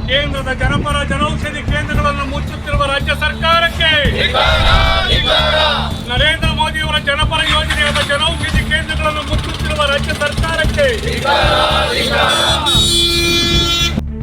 ಕೇಂದ್ರದ ಜನಪರ ಜನೌಷಧಿ ಕೇಂದ್ರಗಳನ್ನು ಮುಚ್ಚುತ್ತಿರುವ ರಾಜ್ಯ ಸರ್ಕಾರಕ್ಕೆ, ನರೇಂದ್ರ ಮೋದಿಯವರ ಜನಪರ ಯೋಜನೆಯಾದ ಜನೌಷಧಿ ಕೇಂದ್ರಗಳನ್ನು ಮುಚ್ಚುತ್ತಿರುವ ರಾಜ್ಯ ಸರ್ಕಾರಕ್ಕೆ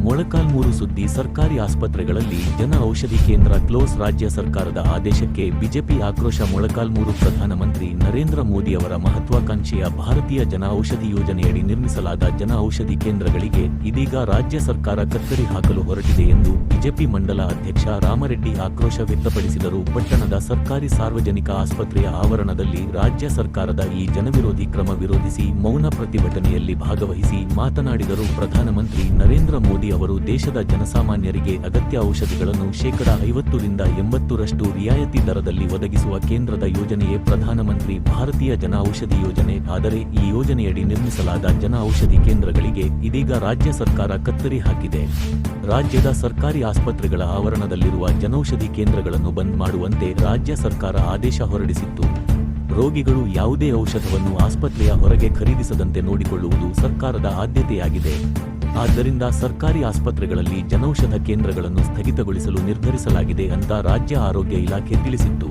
ಮೊಳಕಾಲ್ಮೂರು ಸುದ್ದಿ. ಸರ್ಕಾರಿ ಆಸ್ಪತ್ರೆಗಳಲ್ಲಿ ಜನ ಔಷಧಿ ಕೇಂದ್ರ ಕ್ಲೋಸ್. ರಾಜ್ಯ ಸರ್ಕಾರದ ಆದೇಶಕ್ಕೆ ಬಿಜೆಪಿ ಆಕ್ರೋಶ. ಮೊಳಕಾಲ್ಮೂರು ಪ್ರಧಾನಮಂತ್ರಿ ನರೇಂದ್ರ ಮೋದಿ ಅವರ ಮಹತ್ವಾಕಾಂಕ್ಷೆಯ ಭಾರತೀಯ ಜನ ಔಷಧಿ ಯೋಜನೆಯಡಿ ನಿರ್ಮಿಸಲಾದ ಜನ ಔಷಧಿ ಕೇಂದ್ರಗಳಿಗೆ ಇದೀಗ ರಾಜ್ಯ ಸರ್ಕಾರ ಕತ್ತರಿ ಹಾಕಲು ಹೊರಟಿದೆ ಎಂದು ಬಿಜೆಪಿ ಮಂಡಲ ಅಧ್ಯಕ್ಷ ರಾಮರೆಡ್ಡಿ ಆಕ್ರೋಶ ವ್ಯಕ್ತಪಡಿಸಿದರು. ಪಟ್ಟಣದ ಸರ್ಕಾರಿ ಸಾರ್ವಜನಿಕ ಆಸ್ಪತ್ರೆಯ ಆವರಣದಲ್ಲಿ ರಾಜ್ಯ ಸರ್ಕಾರದ ಈ ಜನವಿರೋಧಿ ಕ್ರಮ ವಿರೋಧಿಸಿ ಮೌನ ಪ್ರತಿಭಟನೆಯಲ್ಲಿ ಭಾಗವಹಿಸಿ ಮಾತನಾಡಿದರು. ಪ್ರಧಾನಮಂತ್ರಿ ನರೇಂದ್ರ ಮೋದಿ ಅವರು ದೇಶದ ಜನಸಾಮಾನ್ಯರಿಗೆ ಅಗತ್ಯ ಔಷಧಿಗಳನ್ನು 50% ರಿಂದ 80% ರಿಯಾಯಿತಿ ದರದಲ್ಲಿ ಒದಗಿಸುವ ಕೇಂದ್ರದ ಯೋಜನೆಯೇ ಪ್ರಧಾನಮಂತ್ರಿ ಭಾರತೀಯ ಜನ ಔಷಧಿ ಯೋಜನೆ. ಆದರೆ ಈ ಯೋಜನೆಯಡಿ ನಿರ್ಮಿಸಲಾದ ಜನ ಔಷಧಿ ಕೇಂದ್ರಗಳಿಗೆ ಇದೀಗ ರಾಜ್ಯ ಸರ್ಕಾರ ಕತ್ತರಿ ಹಾಕಿದೆ. ರಾಜ್ಯದ ಸರ್ಕಾರಿ ಆಸ್ಪತ್ರೆಗಳ ಆವರಣದಲ್ಲಿರುವ ಜನೌಷಧಿ ಕೇಂದ್ರಗಳನ್ನು ಬಂದ್ ಮಾಡುವಂತೆ ರಾಜ್ಯ ಸರ್ಕಾರ ಆದೇಶ ಹೊರಡಿಸಿತ್ತು. ರೋಗಿಗಳು ಯಾವುದೇ ಔಷಧವನ್ನು ಆಸ್ಪತ್ರೆಯ ಹೊರಗೆ ಖರೀದಿಸದಂತೆ ನೋಡಿಕೊಳ್ಳುವುದು ಸರ್ಕಾರದ ಆದ್ಯತೆಯಾಗಿದೆ. ಆದ್ದರಿಂದ ಸರ್ಕಾರಿ ಆಸ್ಪತ್ರೆಗಳಲ್ಲಿ ಜನೌಷಧ ಕೇಂದ್ರಗಳನ್ನು ಸ್ಥಗಿತಗೊಳಿಸಲು ನಿರ್ಧರಿಸಲಾಗಿದೆ ಅಂತ ರಾಜ್ಯ ಆರೋಗ್ಯ ಇಲಾಖೆ ತಿಳಿಸಿತ್ತು.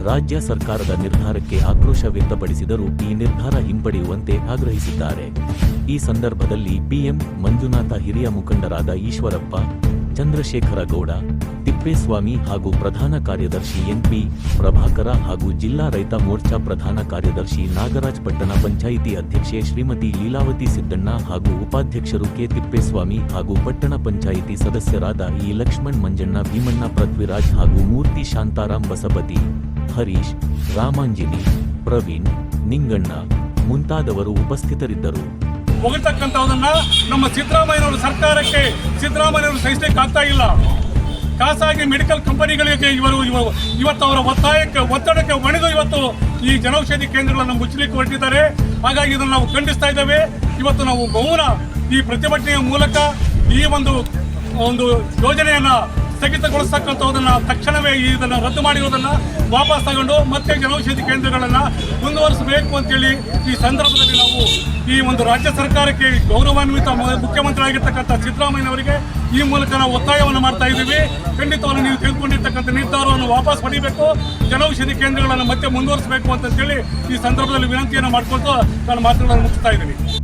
ರಾಜ್ಯ ಸರ್ಕಾರದ ನಿರ್ಧಾರಕ್ಕೆ ಆಕ್ರೋಶ ವ್ಯಕ್ತಪಡಿಸಿದರೂ ಈ ನಿರ್ಧಾರ ಹಿಂಪಡೆಯುವಂತೆ ಆಗ್ರಹಿಸಿದ್ದಾರೆ. ಈ ಸಂದರ್ಭದಲ್ಲಿ ಪಿಎಂ ಮಂಜುನಾಥ, ಹಿರಿಯ ಮುಖಂಡರಾದ ಈಶ್ವರಪ್ಪ, ಚಂದ್ರಶೇಖರ ಗೌಡ, ತಿಪ್ಪೇಸ್ವಾಮಿ ಹಾಗೂ ಪ್ರಧಾನ ಕಾರ್ಯದರ್ಶಿ ಎನ್ಪಿ ಪ್ರಭಾಕರ ಹಾಗೂ ಜಿಲ್ಲಾ ರೈತ ಮೋರ್ಚಾ ಪ್ರಧಾನ ಕಾರ್ಯದರ್ಶಿ ನಾಗರಾಜ್, ಪಟ್ಟಣ ಪಂಚಾಯಿತಿ ಅಧ್ಯಕ್ಷೆ ಶ್ರೀಮತಿ ಲೀಲಾವತಿ ಸಿದ್ದಣ್ಣ ಹಾಗೂ ಉಪಾಧ್ಯಕ್ಷರು ಕೆ ತಿಪ್ಪೇಸ್ವಾಮಿ ಹಾಗೂ ಪಟ್ಟಣ ಪಂಚಾಯಿತಿ ಸದಸ್ಯರಾದ ಇ ಲಕ್ಷ್ಮಣ್, ಮಂಜಣ್ಣ, ಭೀಮಣ್ಣ, ಪೃಥ್ವಿರಾಜ್ ಹಾಗೂ ಮೂರ್ತಿ, ಶಾಂತಾರಾಮ್, ಬಸಪತಿ, ಹರೀಶ್, ರಾಮಾಂಜಿನಿ, ಪ್ರವೀಣ್, ನಿಂಗಣ್ಣ ಮುಂತಾದವರು ಉಪಸ್ಥಿತರಿದ್ದರು. ಹೋಗತಕ್ಕಂಥದನ್ನ ನಮ್ಮ ಸಿದ್ದರಾಮಯ್ಯನವರ ಸರ್ಕಾರಕ್ಕೆ ಸಿದ್ದರಾಮಯ್ಯನವರು ಸಹಿಸಲಿಕ್ಕೆ ಆಗ್ತಾ ಇಲ್ಲ. ಖಾಸಗಿ ಮೆಡಿಕಲ್ ಕಂಪನಿಗಳಿಗೆ ಇವತ್ತು ಅವರ ಒತ್ತಡಕ್ಕೆ ಮಣಿದು ಇವತ್ತು ಈ ಜನೌಷಧಿ ಕೇಂದ್ರಗಳನ್ನು ಮುಚ್ಚಲಿಕ್ಕೆ ಹೊರಟಿದ್ದಾರೆ. ಹಾಗಾಗಿ ಇದನ್ನು ನಾವು ಖಂಡಿಸ್ತಾ ಇದ್ದೇವೆ. ಇವತ್ತು ನಾವು ಮೌನ ಈ ಪ್ರತಿಭಟನೆಯ ಮೂಲಕ ಈ ಒಂದು ಯೋಜನೆಯನ್ನ ಸ್ಥಗಿತಗೊಳಿಸತಕ್ಕಂಥದನ್ನ ತಕ್ಷಣವೇ ಇದನ್ನು ರದ್ದು ಮಾಡಿರುವುದನ್ನು ವಾಪಸ್ ತಗೊಂಡು ಮತ್ತೆ ಜನೌಷಧಿ ಕೇಂದ್ರಗಳನ್ನು ಮುಂದುವರಿಸಬೇಕು ಅಂತೇಳಿ ಈ ಸಂದರ್ಭದಲ್ಲಿ ನಾವು ಈ ಒಂದು ರಾಜ್ಯ ಸರ್ಕಾರಕ್ಕೆ ಗೌರವಾನ್ವಿತ ಮುಖ್ಯಮಂತ್ರಿ ಆಗಿರ್ತಕ್ಕಂಥ ಸಿದ್ದರಾಮಯ್ಯನವರಿಗೆ ಈ ಮೂಲಕ ನಾವು ಒತ್ತಾಯವನ್ನು ಮಾಡ್ತಾ ಇದ್ದೀವಿ. ಖಂಡಿತವನ್ನು ನೀವು ತೆಗೆದುಕೊಂಡಿರ್ತಕ್ಕಂಥ ನಿರ್ಧಾರವನ್ನು ವಾಪಸ್ ಪಡಿಬೇಕು, ಜನೌಷಧಿ ಕೇಂದ್ರಗಳನ್ನು ಮತ್ತೆ ಮುಂದುವರಿಸಬೇಕು ಅಂತೇಳಿ ಈ ಸಂದರ್ಭದಲ್ಲಿ ವಿನಂತಿಯನ್ನು ಮಾಡಿಕೊಂಡು ನಾನು ಮಾತುಗಳನ್ನು ಮುಗಿಸ್ತಾ ಇದ್ದೀನಿ.